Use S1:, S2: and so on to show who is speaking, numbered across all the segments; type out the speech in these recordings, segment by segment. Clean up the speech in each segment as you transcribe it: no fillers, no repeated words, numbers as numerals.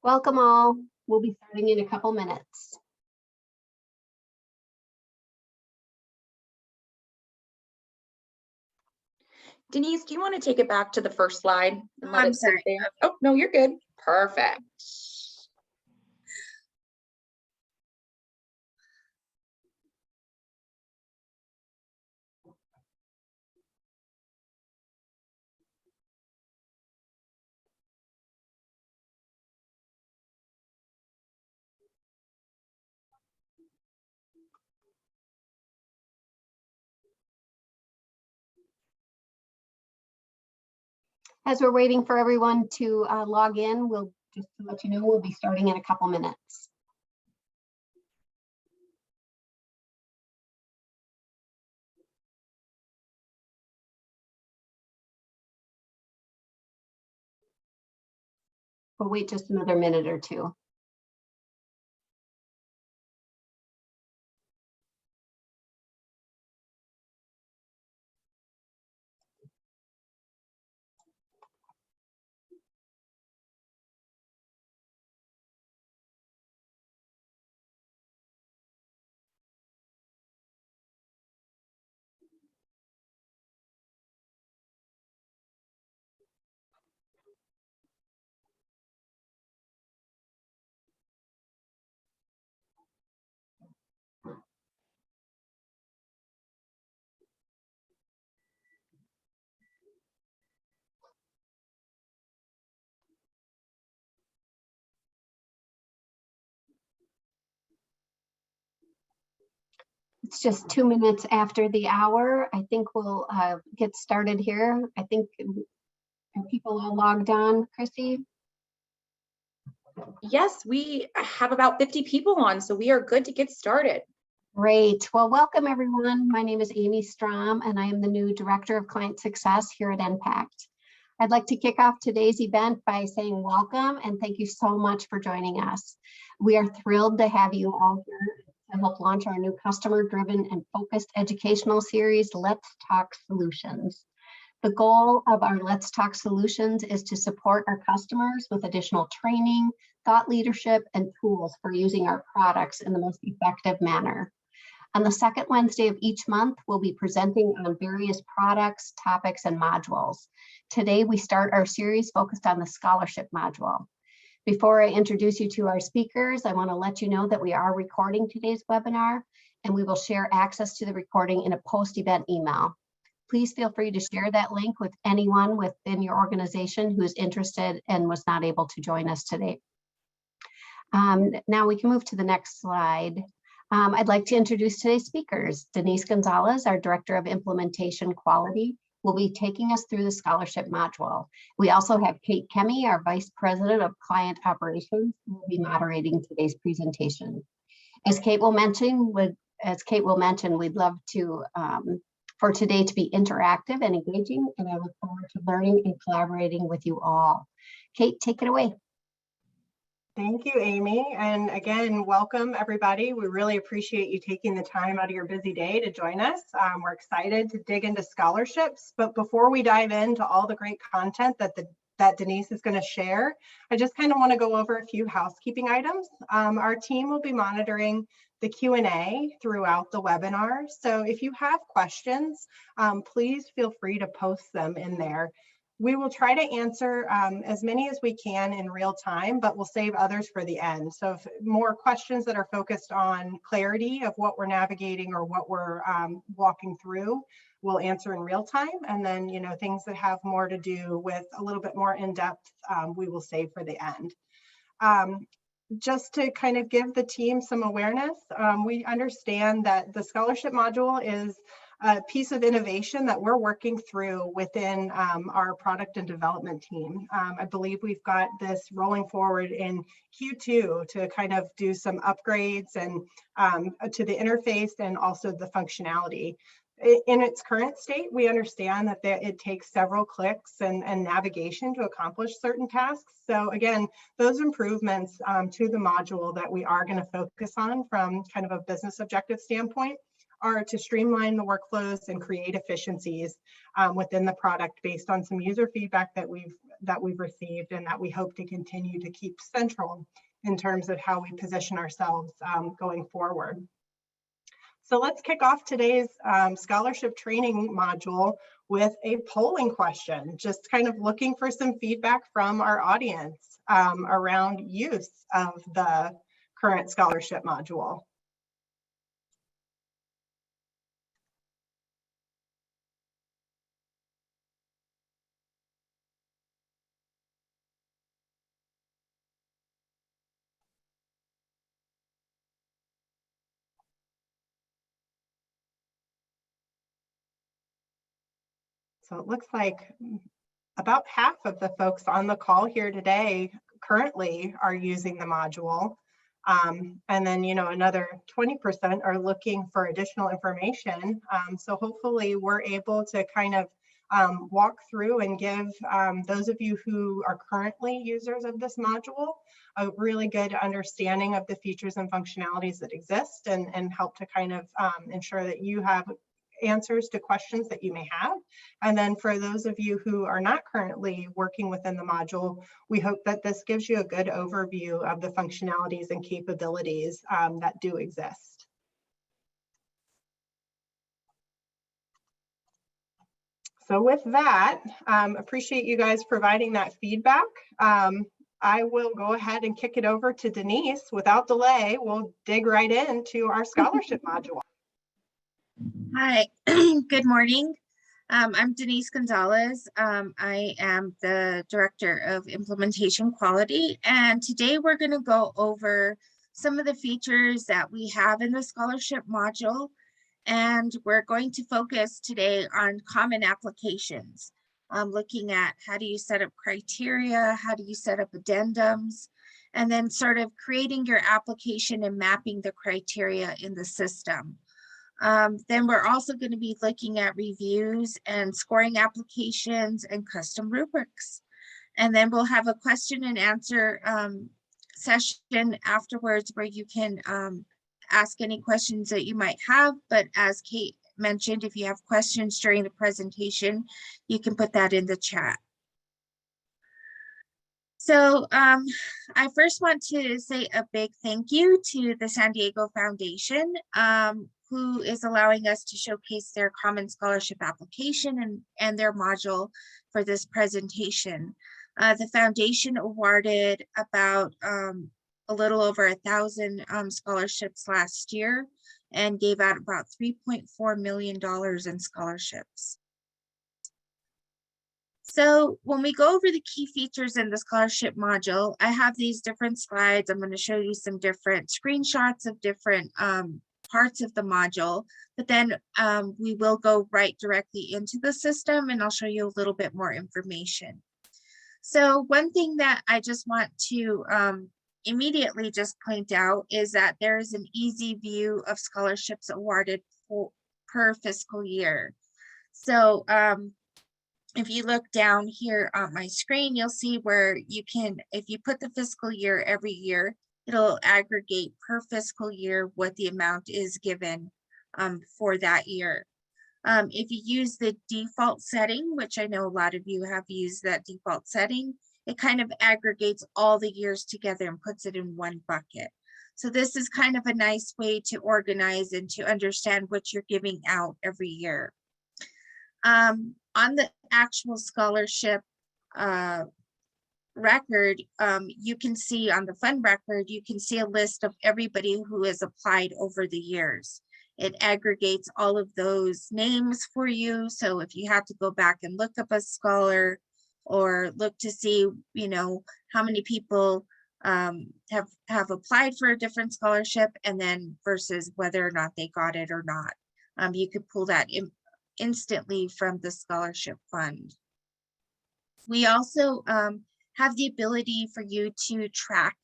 S1: Welcome all. We'll be starting in a couple minutes.
S2: Denise, do you want to take it back to the first slide and let
S3: I'm
S2: it sit
S3: sorry.
S2: there? Oh, no, you're good. Perfect.
S1: As we're waiting for everyone to log in, we'll just to let you know we'll be starting in a couple minutes. We'll wait just another minute or two. It's just 2 minutes after the hour. I think we'll get started here. I think are people all logged on, Chrissy?
S2: Yes, we have about 50 people on, so we are good to get started.
S1: Great. Well, welcome everyone. My name is Amy Strom, and I am the new Director of Client Success here at NPACT. I'd like to kick off today's event by saying welcome and thank you so much for joining us. We are thrilled to have you all here to help launch our new customer-driven and focused educational series, Let's Talk Solutions. The goal of our Let's Talk Solutions is to support our customers with additional training, thought leadership, and tools for using our products in the most effective manner. On the second Wednesday of each month, we'll be presenting on various products, topics, and modules. Today, we start our series focused on the scholarship module. Before I introduce you to our speakers, I want to let you know that we are recording today's webinar, and we will share access to the recording in a post-event email. Please feel free to share that link with anyone within your organization who is interested and was not able to join us today. Now we can move to the next slide. I'd like to introduce today's speakers. Denise Gonzalez, our Director of Implementation Quality, will be taking us through the scholarship module. We also have Kate Kemme, our Vice President of Client Operations, who will be moderating today's presentation. As Kate will mention, we'd love to for today to be interactive and engaging, and I look forward to learning and collaborating with you all. Kate, take it away.
S3: Thank you, Amy. And again, welcome everybody. We really appreciate you taking the time out of your busy day to join us. We're excited to dig into scholarships, but before we dive into all the great content that Denise is going to share, I just kind of want to go over a few housekeeping items. Our team will be monitoring the Q&A throughout the webinar. So if you have questions, please feel free to post them in there. We will try to answer as many as we can in real time, but we'll save others for the end. So if more questions that are focused on clarity of what we're navigating or what we're walking through, we'll answer in real time. And then, things that have more to do with a little bit more in-depth, we will save for the end. Just to kind of give the team some awareness, we understand that the scholarship module is a piece of innovation that we're working through within our product and development team. I believe we've got this rolling forward in Q2 to kind of do some upgrades and to the interface and also the functionality. In its current state, we understand that it takes several clicks and navigation to accomplish certain tasks. So again, those improvements to the module that we are going to focus on from kind of a business objective standpoint are to streamline the workflows and create efficiencies within the product based on some user feedback that we've that we've received and that we hope to continue to keep central in terms of how we position ourselves going forward. So let's kick off today's scholarship training module with a polling question, just kind of looking for some feedback from our audience around use of the current scholarship module. So it looks like about half of the folks on the call here today currently are using the module. And then, another 20% are looking for additional information. So hopefully we're able to kind of walk through and give those of you who are currently users of this module a really good understanding of the features and functionalities that exist, and help to kind of ensure that you have answers to questions that you may have. And then for those of you who are not currently working within the module, we hope that this gives you a good overview of the functionalities and capabilities that do exist. So with that, appreciate you guys providing that feedback. I will go ahead and kick it over to Denise. Without delay, we'll dig right into our scholarship module.
S4: Hi, good morning. I'm Denise Gonzalez. I am the Director of Implementation Quality, and today we're going to go over some of the features that we have in the scholarship module, and we're going to focus today on common applications, looking at how do you set up criteria, how do you set up addendums, and then sort of creating your application and mapping the criteria in the system. Then we're also going to be looking at reviews and scoring applications and custom rubrics. And then we'll have a question and answer session afterwards where you can ask any questions that you might have. But as Kate mentioned, if you have questions during the presentation, you can put that in the chat. So I first want to say a big thank you to the San Diego Foundation, who is allowing us to showcase their Common Scholarship application and their module for this presentation. The foundation awarded about a little over 1,000 scholarships last year and gave out about $3.4 million in scholarships. So when we go over the key features in the scholarship module, I have these different slides. I'm going to show you some different screenshots of different parts of the module, but then we will go right directly into the system, and I'll show you a little bit more information. So one thing that I just want to immediately just point out is that there is an easy view of scholarships awarded per fiscal year. So if you look down here on my screen, you'll see where you can, if you put the fiscal year every year, it'll aggregate per fiscal year what the amount is given for that year. If you use the default setting, which I know a lot of you have used that default setting, it kind of aggregates all the years together and puts it in one bucket. So this is kind of a nice way to organize and to understand what you're giving out every year. On the actual scholarship record, you can see on the fund record, you can see a list of everybody who has applied over the years. It aggregates all of those names for you. So if you have to go back and look up a scholar or look to see, how many people have applied for a different scholarship, and then versus whether or not they got it or not, you could pull that instantly from the scholarship fund. We also have the ability for you to track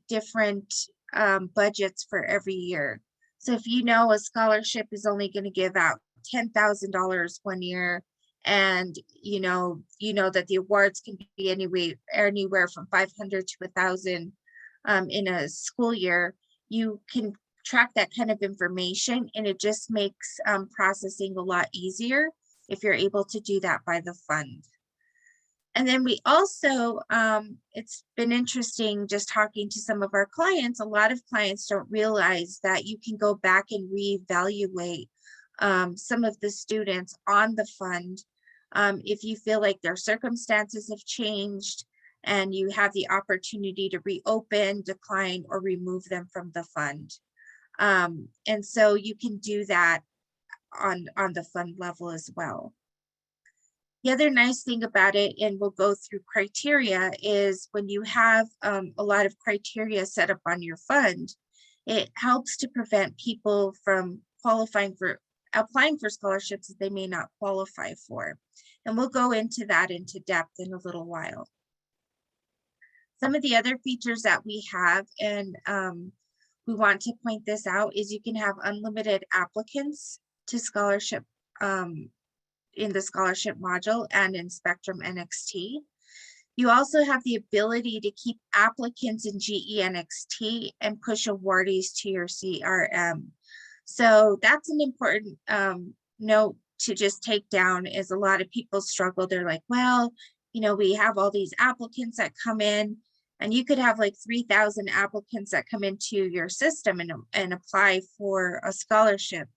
S4: different budgets for every year. So if you know a scholarship is only going to give out $10,000 one year, and you know that the awards can be anywhere from 500 to 1,000 in a school year, you can track that kind of information, and it just makes processing a lot easier if you're able to do that by the fund. And then we also, it's been interesting just talking to some of our clients. A lot of clients don't realize that you can go back and reevaluate some of the students on the fund if you feel like their circumstances have changed and you have the opportunity to reopen, decline, or remove them from the fund. And so you can do that on the fund level as well. The other nice thing about it, and we'll go through criteria, is when you have a lot of criteria set up on your fund, it helps to prevent people from applying for scholarships that they may not qualify for. And we'll go into that into depth in a little while. Some of the other features that we have, and we want to point this out, is you can have unlimited applicants to scholarship in the scholarship module and in Spectrum NXT. You also have the ability to keep applicants in GE NXT and push awardees to your CRM. So that's an important note to just take down, is a lot of people struggle. They're like, well, you know, we have all these applicants that come in, and you could have like 3,000 applicants that come into your system and apply for a scholarship,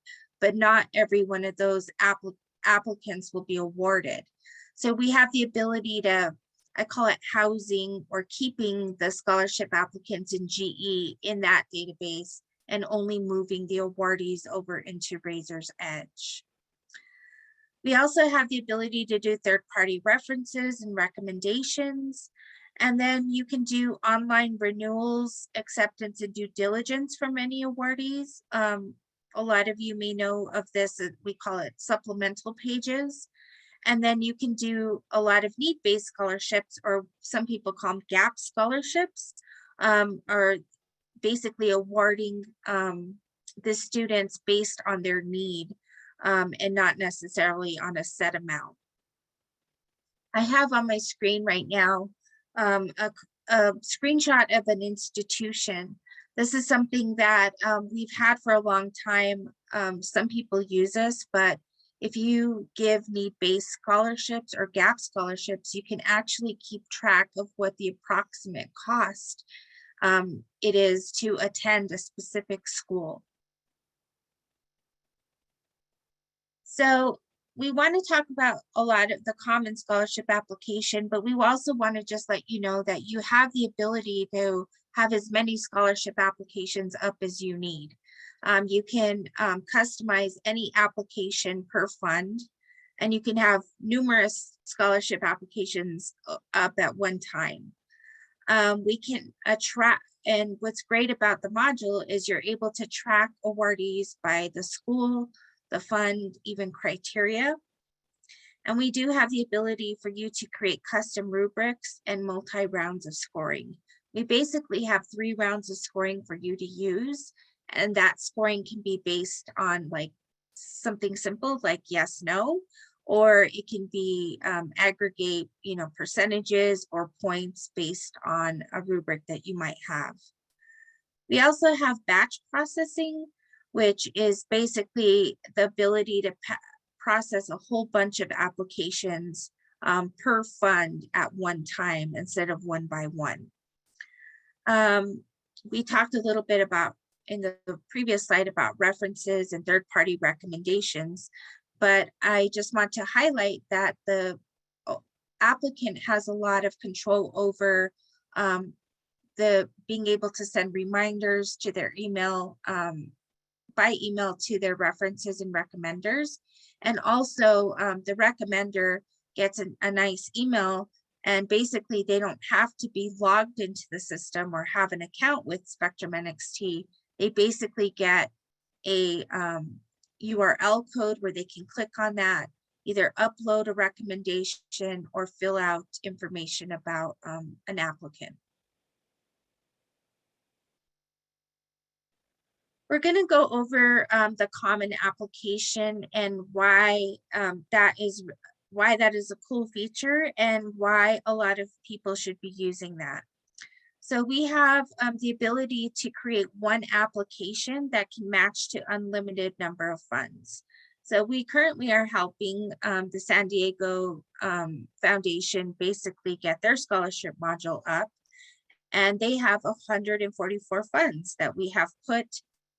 S4: but not every one of those applicants will be awarded. So we have the ability to, I call it housing or keeping the scholarship applicants in GE in that database and only moving the awardees over into Raiser's Edge. We also have the ability to do third-party references and recommendations. And then you can do online renewals, acceptance, and due diligence from any awardees. A lot of you may know of this, we call it supplemental pages. And then you can do a lot of need-based scholarships, or some people call them gap scholarships, or basically awarding the students based on their need and not necessarily on a set amount. I have on my screen right now a screenshot of an institution. This is something that we've had for a long time. Some people use this, but if you give need-based scholarships or gap scholarships, you can actually keep track of what the approximate cost it is to attend a specific school. So we want to talk about a lot of the common scholarship application, but we also want to just let you know that you have the ability to have as many scholarship applications up as you need. You can customize any application per fund, and you can have numerous scholarship applications up at one time. We can attract, and what's great about the module is you're able to track awardees by the school, the fund, even criteria. And we do have the ability for you to create custom rubrics and multi-rounds of scoring. We basically have 3 rounds of scoring for you to use, and that scoring can be based on like something simple like yes, no, or it can be aggregate, you know, percentages or points based on a rubric that you might have. We also have batch processing, which is basically the ability to process a whole bunch of applications per fund at one time instead of one by one. We talked a little bit about in the previous slide about references and third-party recommendations, but I just want to highlight that the applicant has a lot of control over the being able to send reminders to their email by email to their references and recommenders. And also the recommender gets a nice email, and basically they don't have to be logged into the system or have an account with Spectrum NXT. They basically get a URL code where they can click on that, either upload a recommendation or fill out information about an applicant. We're going to go over the common application and why that is a cool feature and why a lot of people should be using that. So we have the ability to create one application that can match to unlimited number of funds. So we currently are helping the San Diego Foundation basically get their scholarship module up. And they have 144 funds that we have put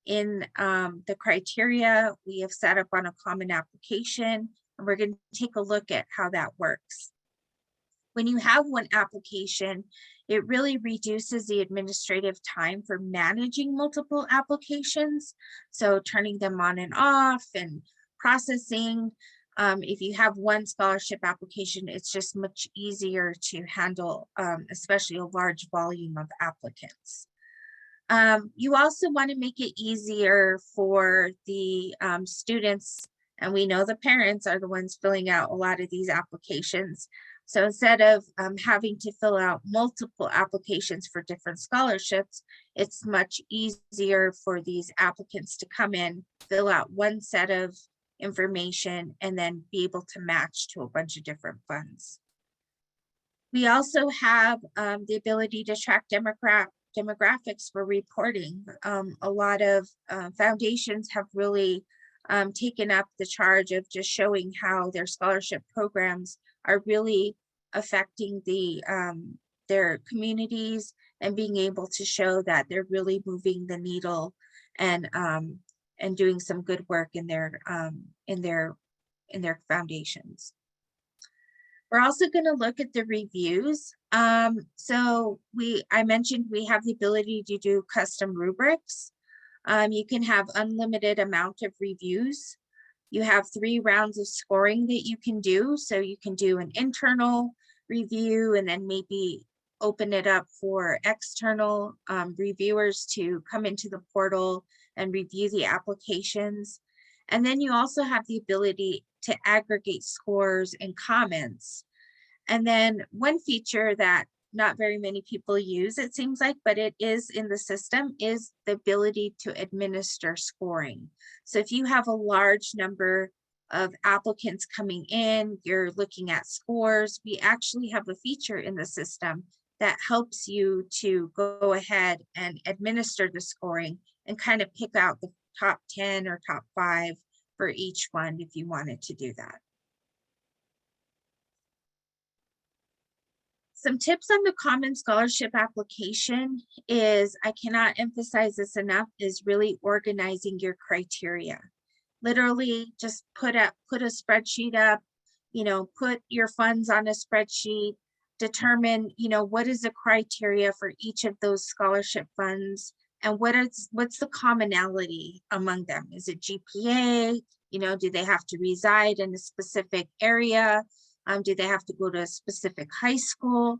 S4: in the criteria. We have set up on a common application, and we're going to take a look at how that works. When you have one application, it really reduces the administrative time for managing multiple applications. So turning them on and off and processing. If you have one scholarship application, it's just much easier to handle, especially a large volume of applicants. You also want to make it easier for the students, and we know the parents are the ones filling out a lot of these applications. So instead of having to fill out multiple applications for different scholarships, it's much easier for these applicants to come in, fill out one set of information, and then be able to match to a bunch of different funds. We also have the ability to track demographics for reporting. A lot of foundations have really taken up the charge of just showing how their scholarship programs are really affecting their communities, and being able to show that they're really moving the needle and doing some good work in their foundations. We're also going to look at the reviews. So I mentioned we have the ability to do custom rubrics. You can have unlimited amount of reviews. You have 3 rounds of scoring that you can do. So you can do an internal review and then maybe open it up for external reviewers to come into the portal and review the applications. And then you also have the ability to aggregate scores and comments. And then one feature that not very many people use, it seems like, but it is in the system, is the ability to administer scoring. So if you have a large number of applicants coming in, you're looking at scores, we actually have a feature in the system that helps you to go ahead and administer the scoring and kind of pick out the top 10 or top 5 for each one if you wanted to do that. Some tips on the Common Scholarship application is, I cannot emphasize this enough, is really organizing your criteria. Literally just put a spreadsheet up, put your funds on a spreadsheet, determine, what is the criteria for each of those scholarship funds, and what's the commonality among them? Is it GPA? Do they have to reside in a specific area? Do they have to go to a specific high school?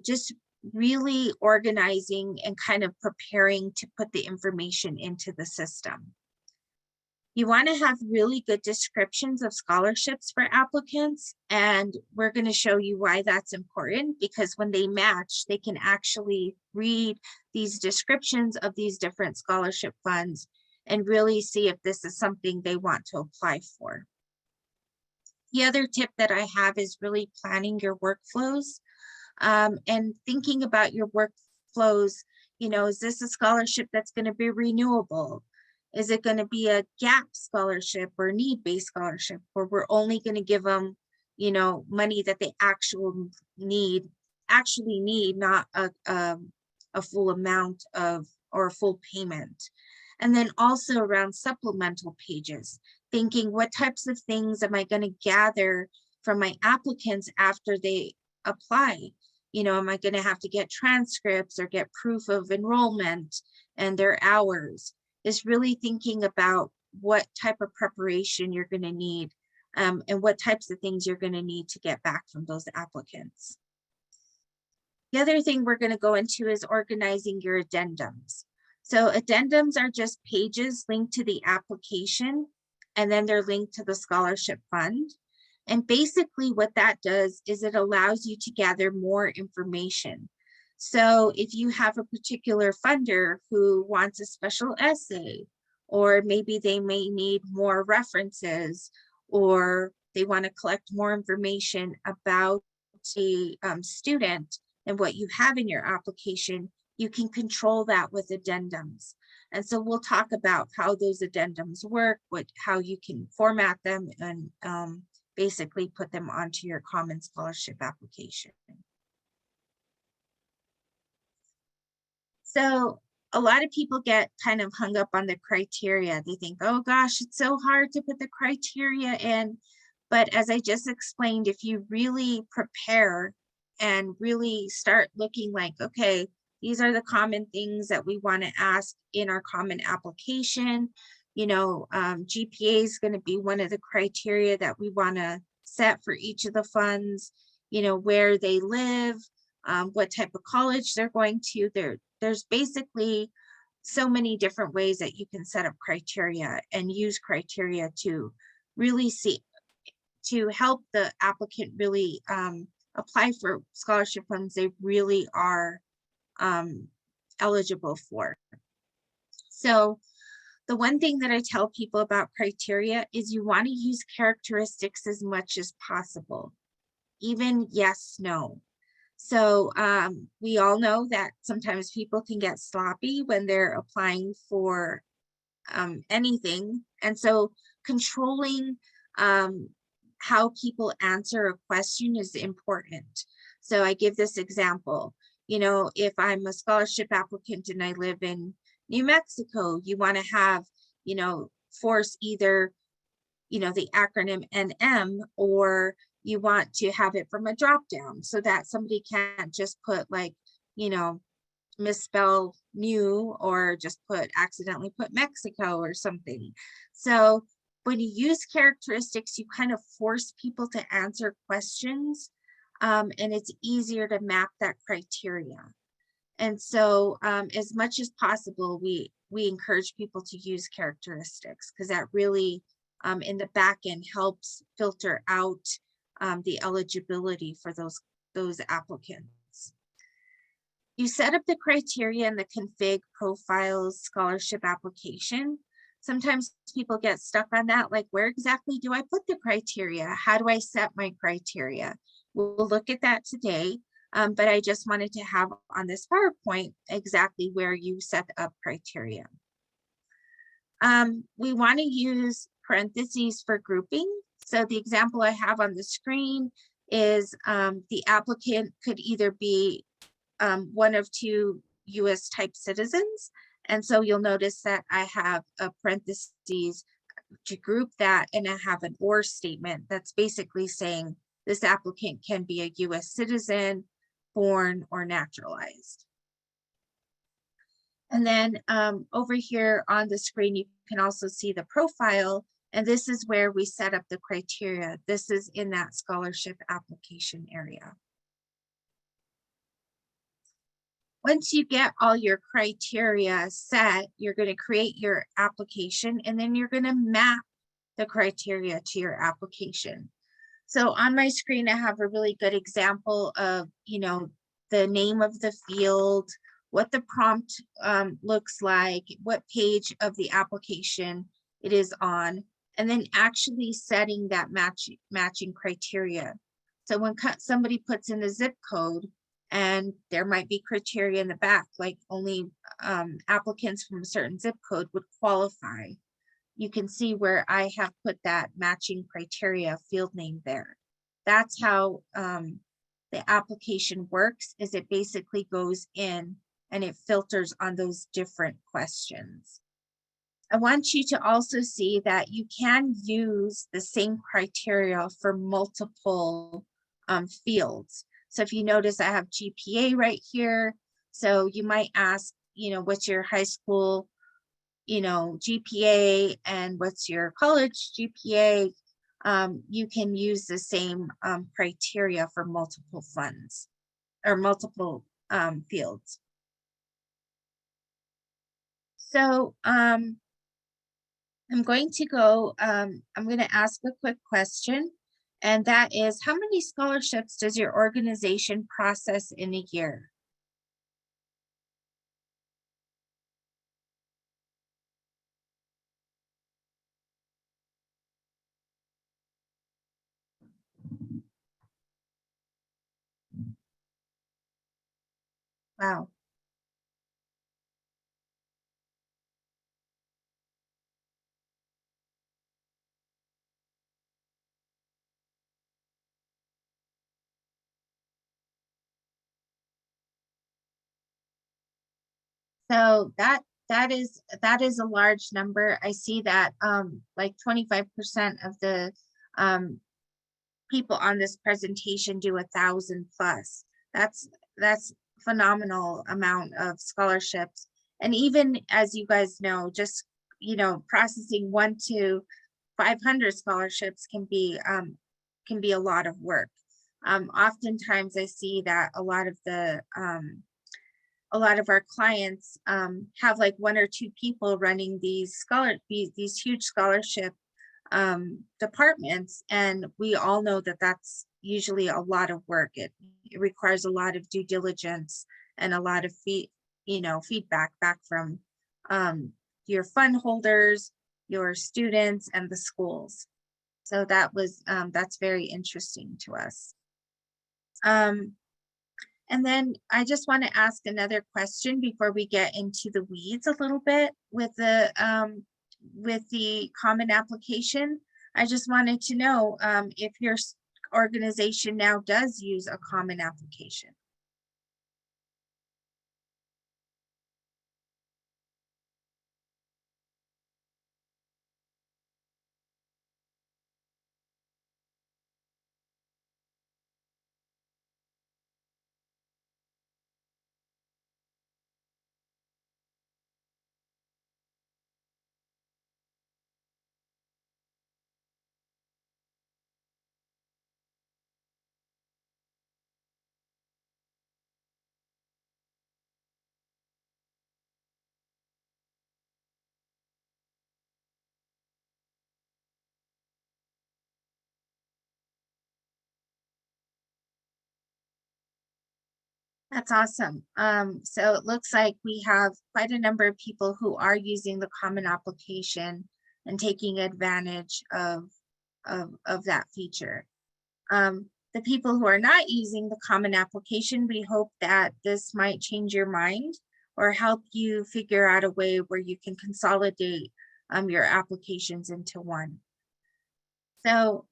S4: Just really organizing and kind of preparing to put the information into the system. You want to have really good descriptions of scholarships for applicants, and we're going to show you why that's important, because when they match, they can actually read these descriptions of these different scholarship funds and really see if this is something they want to apply for. The other tip that I have is really planning your workflows and thinking about your workflows. Is this a scholarship that's going to be renewable? Is it going to be a gap scholarship or need-based scholarship, where we're only going to give them, money that they actually need, not a full amount of, or a full payment? And then also around supplemental pages, thinking what types of things am I going to gather from my applicants after they apply? Am I going to have to get transcripts or get proof of enrollment and their hours? Is really thinking about what type of preparation you're going to need and what types of things you're going to need to get back from those applicants. The other thing we're going to go into is organizing your addendums. So addendums are just pages linked to the application, and then they're linked to the scholarship fund. And basically what that does is it allows you to gather more information. So if you have a particular funder who wants a special essay, or maybe they may need more references, or they want to collect more information about a student and what you have in your application, you can control that with addendums. And so we'll talk about how those addendums work, how you can format them and basically put them onto your Common Scholarship application. So a lot of people get kind of hung up on the criteria. They think, oh gosh, it's so hard to put the criteria in. But as I just explained, if you really prepare and really start looking like, okay, these are the common things that we want to ask in our common application. You know, GPA is going to be one of the criteria that we want to set for each of the funds, you know, where they live, what type of college they're going to. There's basically so many different ways that you can set up criteria and use criteria to really see, to help the applicant really apply for scholarship funds they really are eligible for. So the one thing that I tell people about criteria is you want to use characteristics as much as possible, even yes, no. So we all know that sometimes people can get sloppy when they're applying for anything. And so controlling how people answer a question is important. So I give this example, you know, if I'm a scholarship applicant and I live in New Mexico, you want to have, you know, force either, you know, the acronym NM, or you want to have it from a drop down so that somebody can't just put like, you know, misspell new or just accidentally put Mexico or something. So when you use characteristics, you kind of force people to answer questions, and it's easier to map that criteria. And so as much as possible, we encourage people to use characteristics because that really in the back end helps filter out the eligibility for those applicants. You set up the criteria in the config profiles scholarship application. Sometimes people get stuck on that, like where exactly do I put the criteria? How do I set my criteria? We'll look at that today, but I just wanted to have on this PowerPoint exactly where you set up criteria. We want to use parentheses for grouping. So the example I have on the screen is the applicant could either be one of two US type citizens. And so you'll notice that I have a parentheses to group that, and I have an or statement that's basically saying this applicant can be a US citizen, born or naturalized. And then over here on the screen, you can also see the profile, and this is where we set up the criteria. This is in that scholarship application area. Once you get all your criteria set, you're going to create your application, and then you're going to map the criteria to your application. So on my screen, I have a really good example of, you know, the name of the field, what the prompt looks like, what page of the application it is on, and then actually setting that matching criteria. So when somebody puts in the zip code, and there might be criteria in the back, like only applicants from a certain zip code would qualify. You can see where I have put that matching criteria field name there. That's how the application works, is it basically goes in and it filters on those different questions. I want you to also see that you can use the same criteria for multiple fields. So if you notice, I have GPA right here. So you might ask, you know, what's your high school, you know, GPA, and what's your college GPA? You can use the same criteria for multiple funds or multiple fields. So I'm going to go, I'm going to ask a quick question. And that is, how many scholarships does your organization process in a year? Wow. So that is a large number. I see that like 25% of the people on this presentation do 1,000 plus. That's phenomenal amount of scholarships. And even as you guys know, just processing 1 to 500 scholarships can be a lot of work. Oftentimes I see that a lot of our clients have like 1 or 2 people running these huge scholarship departments, and we all know that that's usually a lot of work. It requires a lot of due diligence and a lot of feedback back from your fund holders, your students, and the schools. So that's very interesting to us. And then I just want to ask another question before we get into the weeds a little bit with the common application. I just wanted to know if your organization now does use a common application. That's awesome. So it looks like we have quite a number of people who are using the common application and taking advantage of that feature. The people who are not using the common application, we hope that this might change your mind or help you figure out a way where you can consolidate your applications into one. So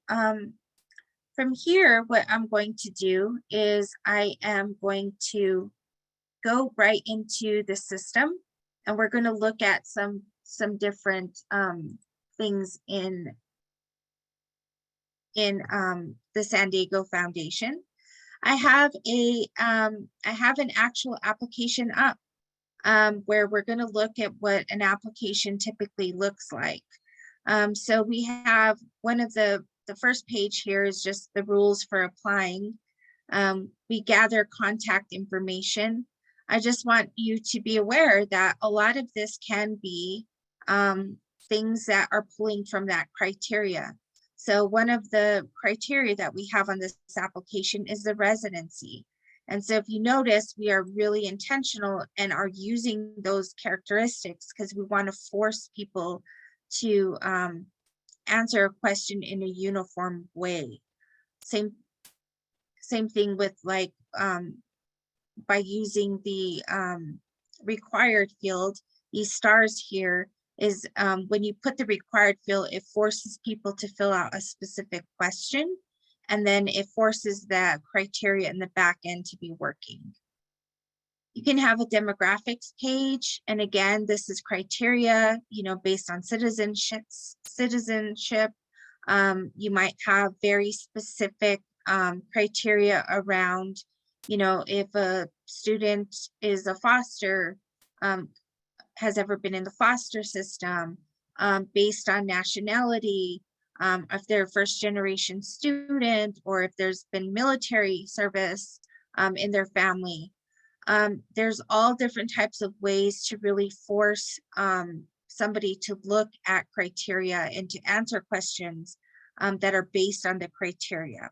S4: from here, what I'm going to do is I am going to go right into the system, and we're going to look at some different things in the San Diego Foundation. I have an actual application up where we're going to look at what an application typically looks like. So we have one of the first page here is just the rules for applying. We gather contact information. I just want you to be aware that a lot of this can be things that are pulling from that criteria. So one of the criteria that we have on this application is the residency. And so if you notice, we are really intentional and are using those characteristics because we want to force people to answer a question in a uniform way. Same thing with like by using the required field, these stars here is when you put the required field, it forces people to fill out a specific question, and then it forces that criteria in the back end to be working. You can have a demographics page, and again, this is criteria, based on citizenship. You might have very specific criteria around, if a student is a foster, has ever been in the foster system, based on nationality, if they're a first-generation student, or if there's been military service in their family. There's all different types of ways to really force somebody to look at criteria and to answer questions that are based on the criteria.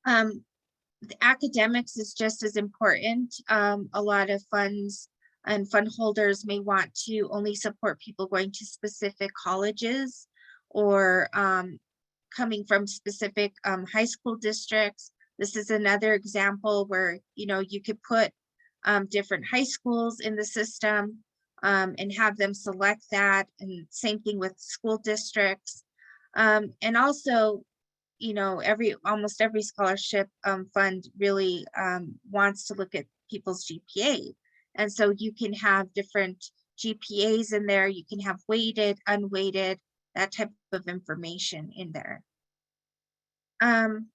S4: The academics is just as important. A lot of funds and fund holders may want to only support people going to specific colleges or coming from specific high school districts. This is another example where, you could put different high schools in the system and have them select that, and same thing with school districts. And also, almost every scholarship fund really wants to look at people's GPA. And so you can have different GPAs in there. You can have weighted, unweighted, that type of information in there. And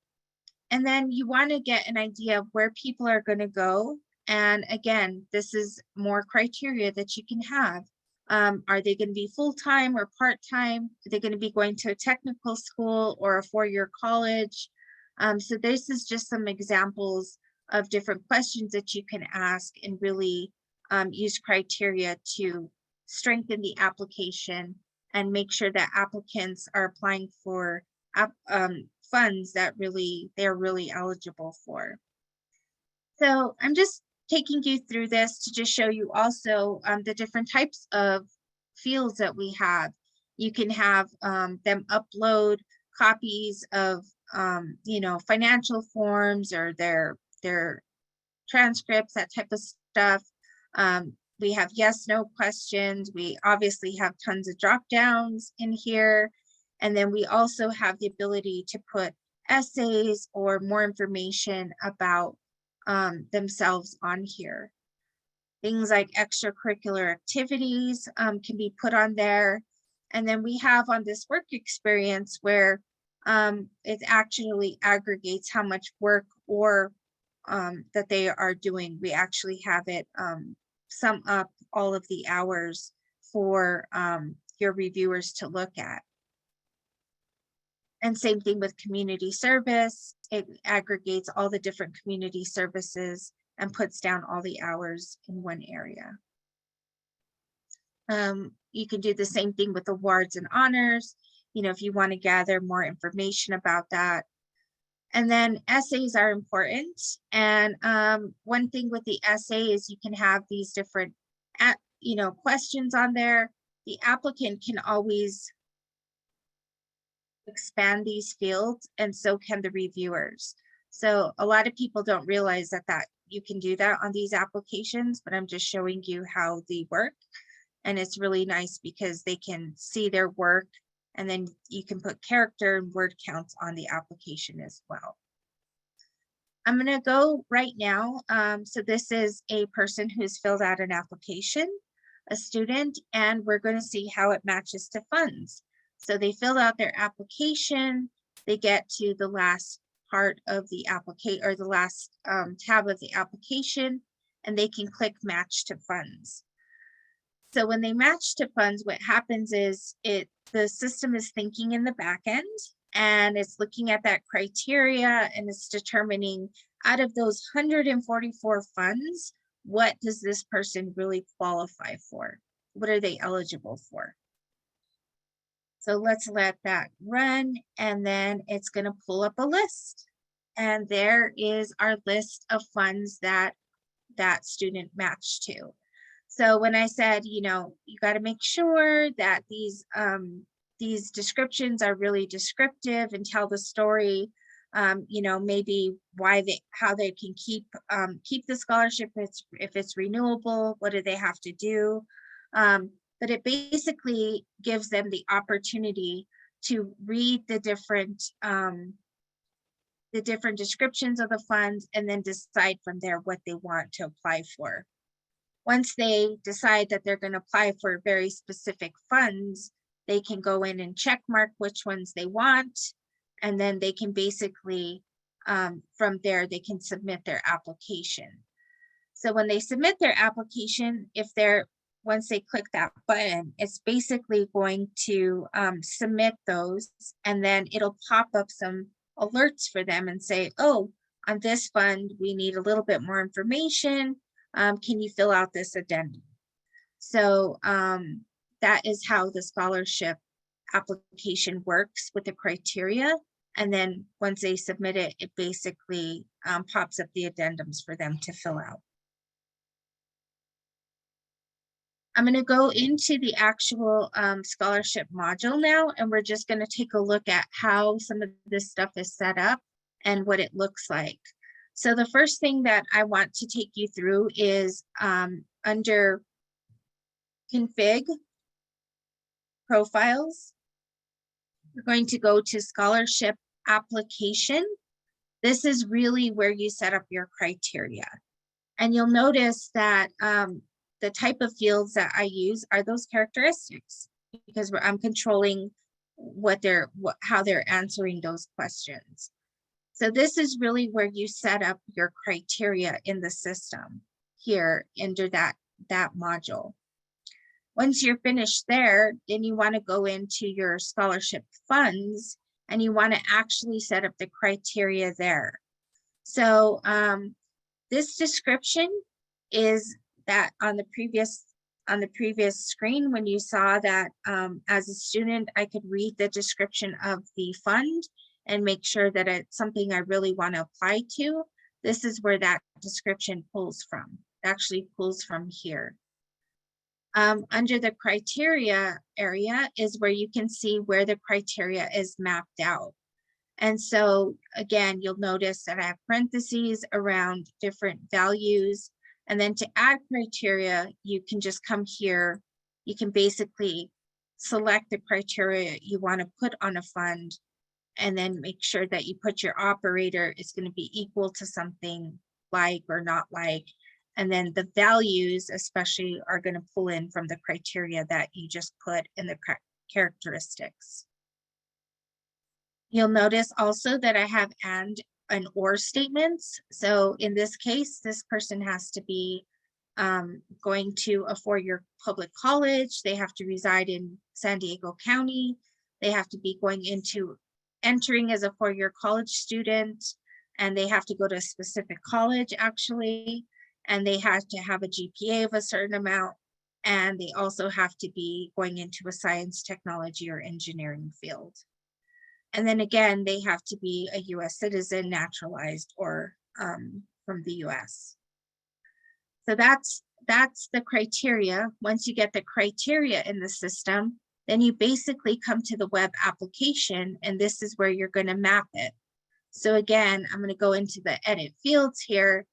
S4: then you want to get an idea of where people are going to go. And again, this is more criteria that you can have. Are they going to be full-time or part-time? Are they going to be going to a technical school or a four-year college? So this is just some examples of different questions that you can ask and really use criteria to strengthen the application and make sure that applicants are applying for funds that they're really eligible for. So I'm just taking you through this to just show you also the different types of fields that we have. You can have them upload copies of financial forms or their transcripts, that type of stuff. We have yes, no questions. We obviously have tons of drop downs in here. And then we also have the ability to put essays or more information about themselves on here. Things like extracurricular activities can be put on there. And then we have on this work experience where it actually aggregates how much work or that they are doing. We actually have it sum up all of the hours for your reviewers to look at. And same thing with community service. It aggregates all the different community services and puts down all the hours in one area. You can do the same thing with awards and honors, if you want to gather more information about that. And then essays are important. And one thing with the essay is you can have these different, questions on there. The applicant can always expand these fields, and so can the reviewers. So a lot of people don't realize that you can do that on these applications, but I'm just showing you how they work. And it's really nice because they can see their work, and then you can put character and word counts on the application as well. I'm going to go right now. So this is a person who's filled out an application, a student, and we're going to see how it matches to funds. So they filled out their application, they get to the last part of the application or the last tab of the application, and they can click match to funds. So when they match to funds, what happens is the system is thinking in the back end, and it's looking at that criteria, and it's determining out of those 144 funds, what does this person really qualify for? What are they eligible for? So let's let that run, and then it's going to pull up a list. And there is our list of funds that that student matched to. So when I said, you got to make sure that these descriptions are really descriptive and tell the story, maybe how they can keep the scholarship if it's renewable, what do they have to do? But it basically gives them the opportunity to read the different descriptions of the funds and then decide from there what they want to apply for. Once they decide that they're going to apply for very specific funds, they can go in and check mark which ones they want, and then they can basically, from there, they can submit their application. So when they submit their application, once they click that button, it's basically going to submit those, and then it'll pop up some alerts for them and say, oh, on this fund, we need a little bit more information. Can you fill out this addendum? So that is how the scholarship application works with the criteria. And then once they submit it, it basically pops up the addendums for them to fill out. I'm going to go into the actual scholarship module now, and we're just going to take a look at how some of this stuff is set up and what it looks like. So the first thing that I want to take you through is under config profiles, we're going to go to scholarship application. This is really where you set up your criteria. And you'll notice that the type of fields that I use are those characteristics, because I'm controlling how they're answering those questions. So this is really where you set up your criteria in the system here under that module. Once you're finished there, then you want to go into your scholarship funds and you want to actually set up the criteria there. So this description is that on the previous screen, when you saw that as a student, I could read the description of the fund and make sure that it's something I really want to apply to. This is where that description pulls from. It actually pulls from here. Under the criteria area is where you can see where the criteria is mapped out. And so again, you'll notice that I have parentheses around different values. And then to add criteria, you can just come here. You can basically select the criteria you want to put on a fund, and then make sure that you put your operator is going to be equal to something like or not like. And then the values especially are going to pull in from the criteria that you just put in the characteristics. You'll notice also that I have and or statements. So in this case, this person has to be going to a four-year public college. They have to reside in San Diego County. They have to be entering as a four-year college student, and they have to go to a specific college actually, and they have to have a GPA of a certain amount, and they also have to be going into a science, technology, or engineering field. And then again, they have to be a US citizen, naturalized, or from the US. So that's the criteria. Once you get the criteria in the system, then you basically come to the web application, and this is where you're going to map it. So again, I'm going to go into the edit fields here,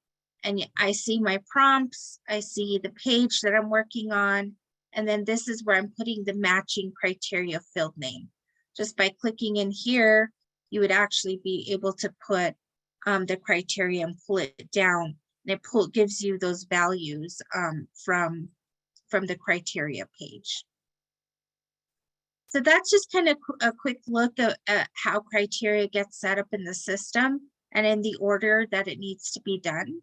S4: and I see my prompts, I see the page that I'm working on, and then this is where I'm putting the matching criteria field name. Just by clicking in here, you would actually be able to put the criteria and pull it down, and it gives you those values from the criteria page. So that's just kind of a quick look at how criteria gets set up in the system and in the order that it needs to be done.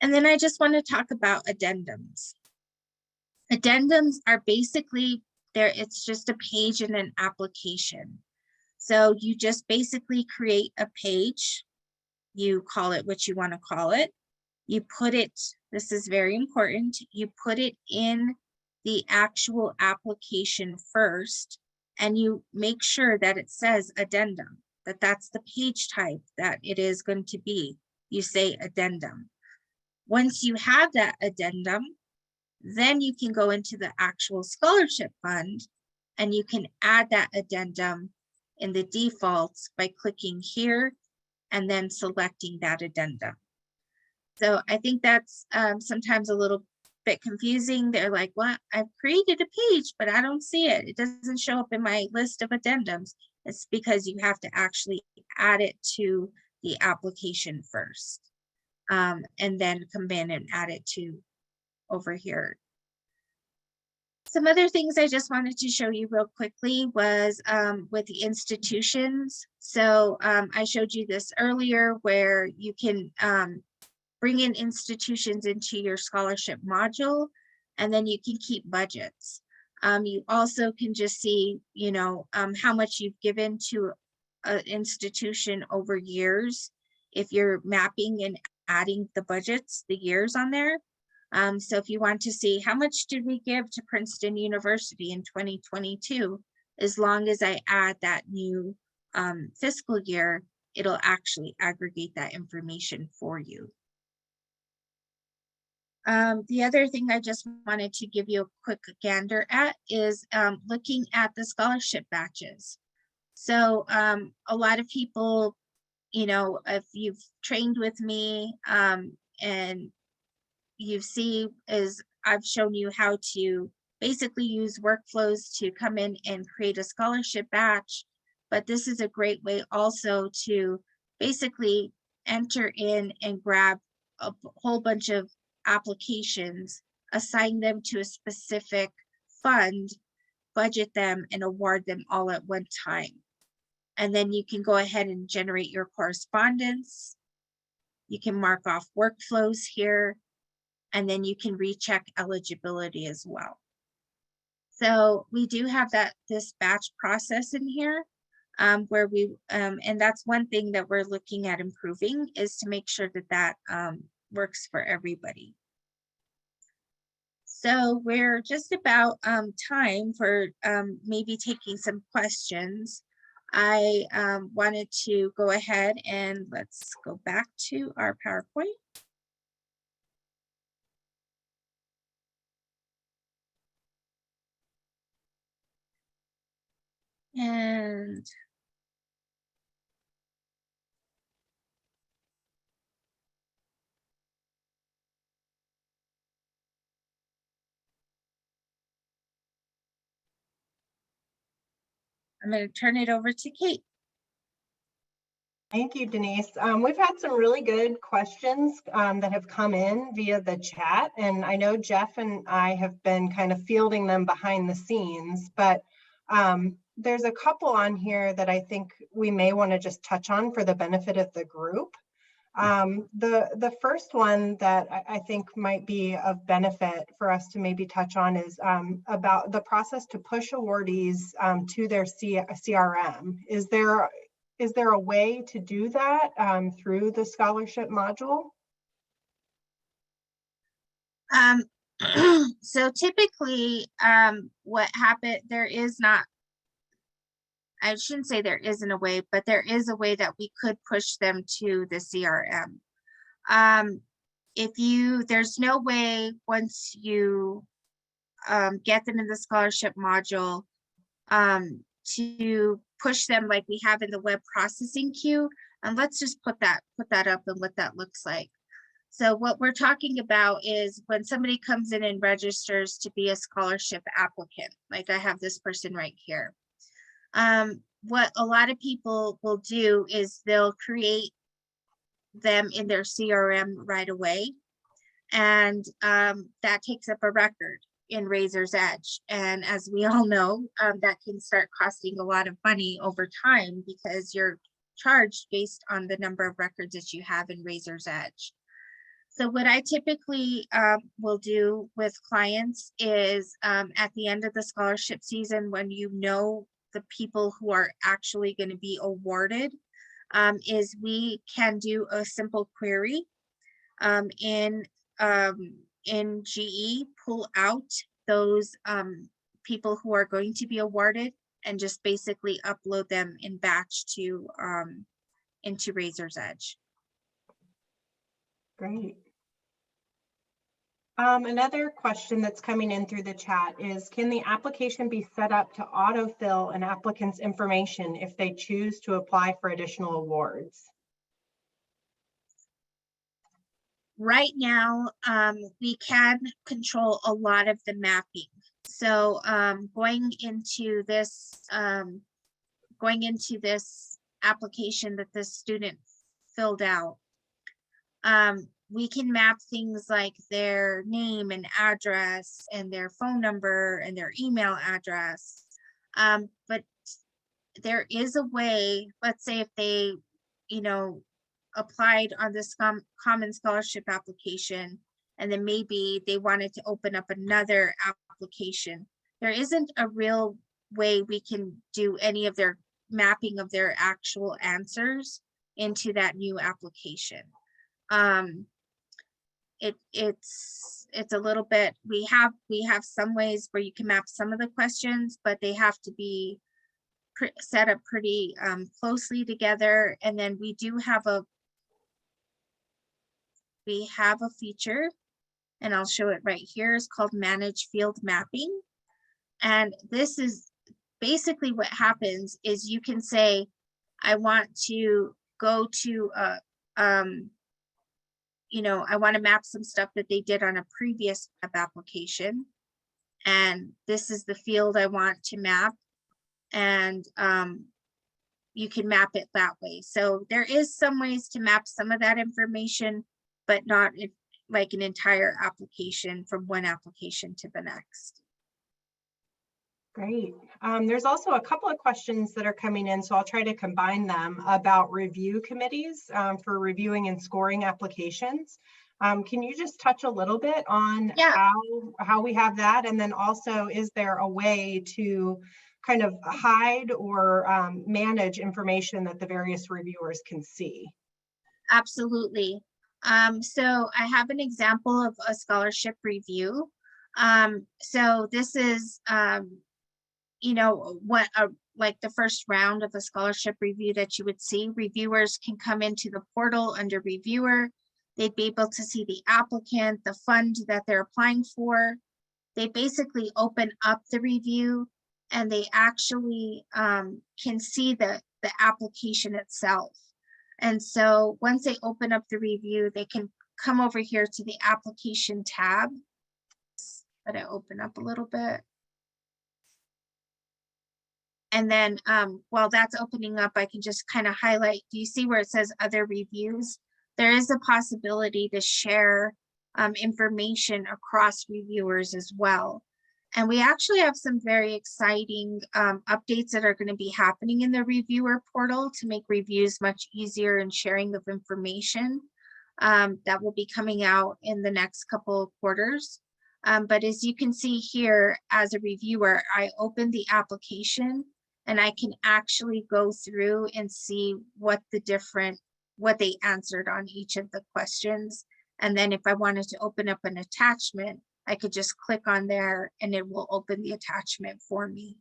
S4: And then I just want to talk about addendums. Addendums are basically it's just a page in an application. So you just basically create a page, you call it what you want to call it, you put it, this is very important, you put it in the actual application first, and you make sure that it says addendum, that's the page type that it is going to be. You say addendum. Once you have that addendum, then you can go into the actual scholarship fund and you can add that addendum in the defaults by clicking here and then selecting that addendum. So I think that's sometimes a little bit confusing. They're like, well, I've created a page, but I don't see it. It doesn't show up in my list of addendums. It's because you have to actually add it to the application first, and then come in and add it to over here. Some other things I just wanted to show you real quickly was with the institutions. So I showed you this earlier where you can bring in institutions into your scholarship module, and then you can keep budgets. You also can just see, you know, how much you've given to an institution over years if you're mapping and adding the budgets, the years on there. So if you want to see how much did we give to Princeton University in 2022, as long as I add that new fiscal year, it'll actually aggregate that information for you. The other thing I just wanted to give you a quick gander at is looking at the scholarship batches. So a lot of people, you know, if you've trained with me and you see is I've shown you how to basically use workflows to come in and create a scholarship batch, but this is a great way also to basically enter in and grab a whole bunch of applications, assign them to a specific fund, budget them, and award them all at one time. And then you can go ahead and generate your correspondence. You can mark off workflows here, and then you can recheck eligibility as well. So we do have this batch process in here where we, and that's one thing that we're looking at improving, is to make sure that works for everybody. So we're just about time for maybe taking some questions. I wanted to go ahead and let's go back to our PowerPoint. And I'm going to turn it over to Kate.
S3: Thank you, Denise. We've had some really good questions that have come in via the chat, and I know Jeff and I have been kind of fielding them behind the scenes, but there's a couple on here that I think we may want to just touch on for the benefit of the group. The first one that I think might be of benefit for us to maybe touch on is about the process to push awardees to their CRM. Is there a way to do that through the scholarship module?
S4: So typically what happened, there is not, I shouldn't say there isn't a way, but there is a way that we could push them to the CRM. There's no way once you get them in the scholarship module to push them like we have in the web processing queue. And let's just put that up and what that looks like. So what we're talking about is when somebody comes in and registers to be a scholarship applicant, like I have this person right here. What a lot of people will do is they'll create them in their CRM right away. And that takes up a record in Raiser's Edge. And as we all know, that can start costing a lot of money over time because you're charged based on the number of records that you have in Raiser's Edge. So what I typically will do with clients is at the end of the scholarship season, when you know the people who are actually going to be awarded, is we can do a simple query in GE, pull out those people who are going to be awarded and just basically upload them in batch to into Raiser's Edge.
S3: Great. Another question that's coming in through the chat is, can the application be set up to autofill an applicant's information if they choose to apply for additional awards?
S4: Right now, we can control a lot of the mapping. So going into this application that this student filled out, we can map things like their name and address and their phone number and their email address. But there is a way, let's say if they, applied on this common scholarship application, and then maybe they wanted to open up another application. There isn't a real way we can do any of their mapping of their actual answers into that new application. It's a little bit, we have some ways where you can map some of the questions, but they have to be set up pretty closely together. And then we do have a feature, and I'll show it right here. It's called Manage Field Mapping. And this is basically what happens is you can say, I want to go to I want to map some stuff that they did on a previous web application. And this is the field I want to map. And you can map it that way. So there is some ways to map some of that information, but not like an entire application from one application to the next.
S3: Great. There's also a couple of questions that are coming in, so I'll try to combine them about review committees for reviewing and scoring applications. Can you just touch a little bit on how we have that? And then also, is there a way to kind of hide or manage information that the various reviewers can see?
S4: Absolutely. So I have an example of a scholarship review. So this is, you know, like the first round of a scholarship review that you would see. Reviewers can come into the portal under reviewer. They'd be able to see the applicant, the fund that they're applying for. They basically open up the review and they actually can see the application itself. And so once they open up the review, they can come over here to the application tab. Let it open up a little bit. And then while that's opening up, I can just kind of highlight, do you see where it says other reviews? There is a possibility to share information across reviewers as well. And we actually have some very exciting updates that are going to be happening in the reviewer portal to make reviews much easier and sharing of information that will be coming out in the next couple of quarters. But as you can see here, as a reviewer, I open the application and I can actually go through and see what they answered on each of the questions. And then if I wanted to open up an attachment, I could just click on there and it will open the attachment for me.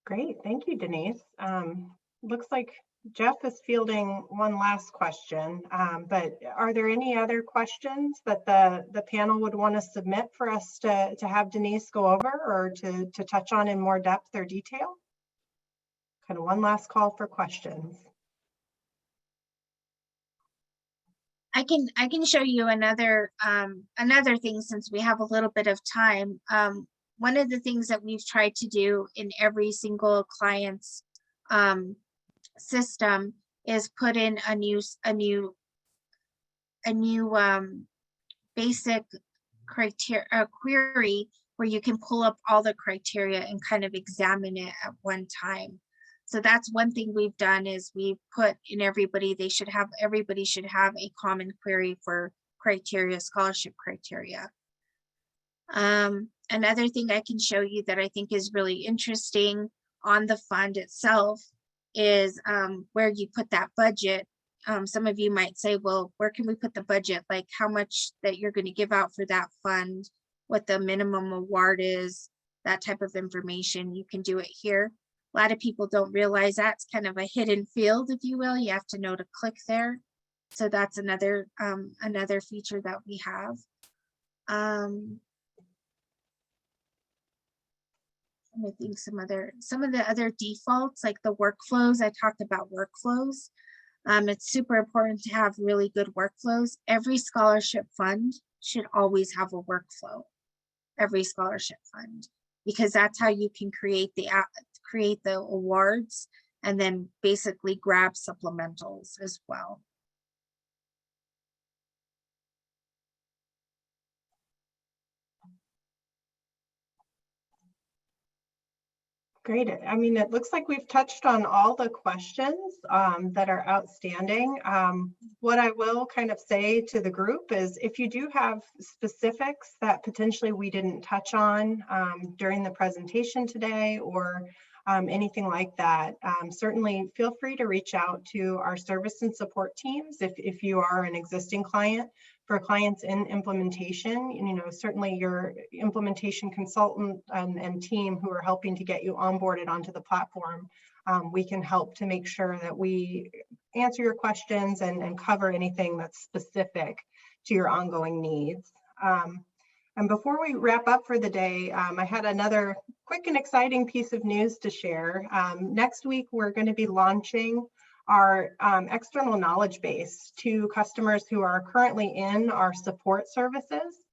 S3: Great, thank you, Denise. Looks like Jeff is fielding one last question, but are there any other questions that the panel would want to submit for us to have Denise go over or to touch on in more depth or detail? Kind of one last call for questions.
S4: I can show you another thing since we have a little bit of time. One of the things that we've tried to do in every single client's system is put in a new basic criteria query where you can pull up all the criteria and kind of examine it at one time. So that's one thing we've done is we've put in everybody should have a common query for criteria, scholarship criteria. Another thing I can show you that I think is really interesting on the fund itself is where you put that budget. Some of you might say, well, where can we put the budget? Like how much that you're going to give out for that fund, what the minimum award is, that type of information. You can do it here. A lot of people don't realize that's kind of a hidden field, if you will. You have to know to click there. So that's another feature that we have. I think some of the other defaults, like the workflows. I talked about workflows. It's super important to have really good workflows. Every scholarship fund should always have a workflow. Every scholarship fund, because that's how you can create the awards and then basically grab supplementals as well.
S3: Great. I mean, it looks like we've touched on all the questions that are outstanding. What I will kind of say to the group is if you do have specifics that potentially we didn't touch on during the presentation today or anything like that, certainly feel free to reach out to our service and support teams if you are an existing client. For clients in implementation, you know, certainly your implementation consultant and team who are helping to get you onboarded onto the platform, we can help to make sure that we answer your questions and cover anything that's specific to your ongoing needs. And before we wrap up for the day, I had another quick and exciting piece of news to share. Next week, we're going to be launching our external knowledge base to customers who are currently in our support services.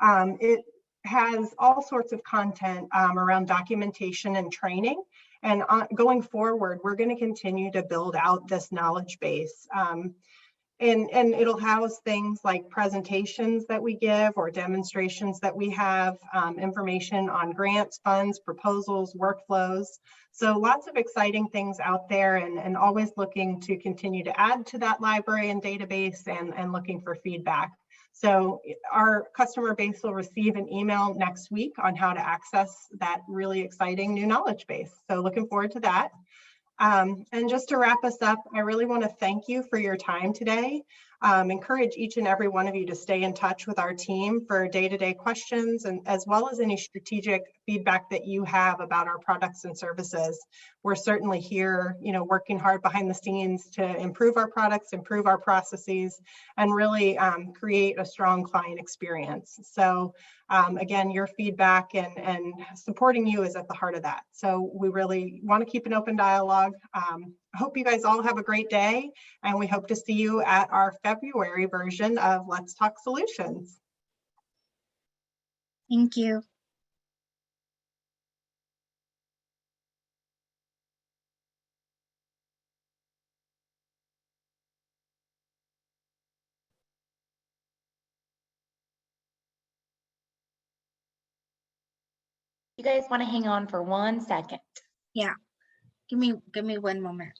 S3: It has all sorts of content around documentation and training. And going forward, we're going to continue to build out this knowledge base. And it'll house things like presentations that we give or demonstrations that we have, information on grants, funds, proposals, workflows. So lots of exciting things out there, and always looking to continue to add to that library and database, and looking for feedback. So our customer base will receive an email next week on how to access that really exciting new knowledge base. So looking forward to that. And just to wrap us up, I really want to thank you for your time today. Encourage each and every one of you to stay in touch with our team for day-to-day questions, and as well as any strategic feedback that you have about our products and services. We're certainly here, working hard behind the scenes to improve our products, improve our processes, and really create a strong client experience. So again, your feedback and supporting you is at the heart of that. So we really want to keep an open dialogue. I hope you guys all have a great day, and we hope to see you at our February version of Let's Talk Solutions.
S4: Thank you.
S2: You guys want to hang on for 1 second?
S4: Yeah. Give me 1 moment.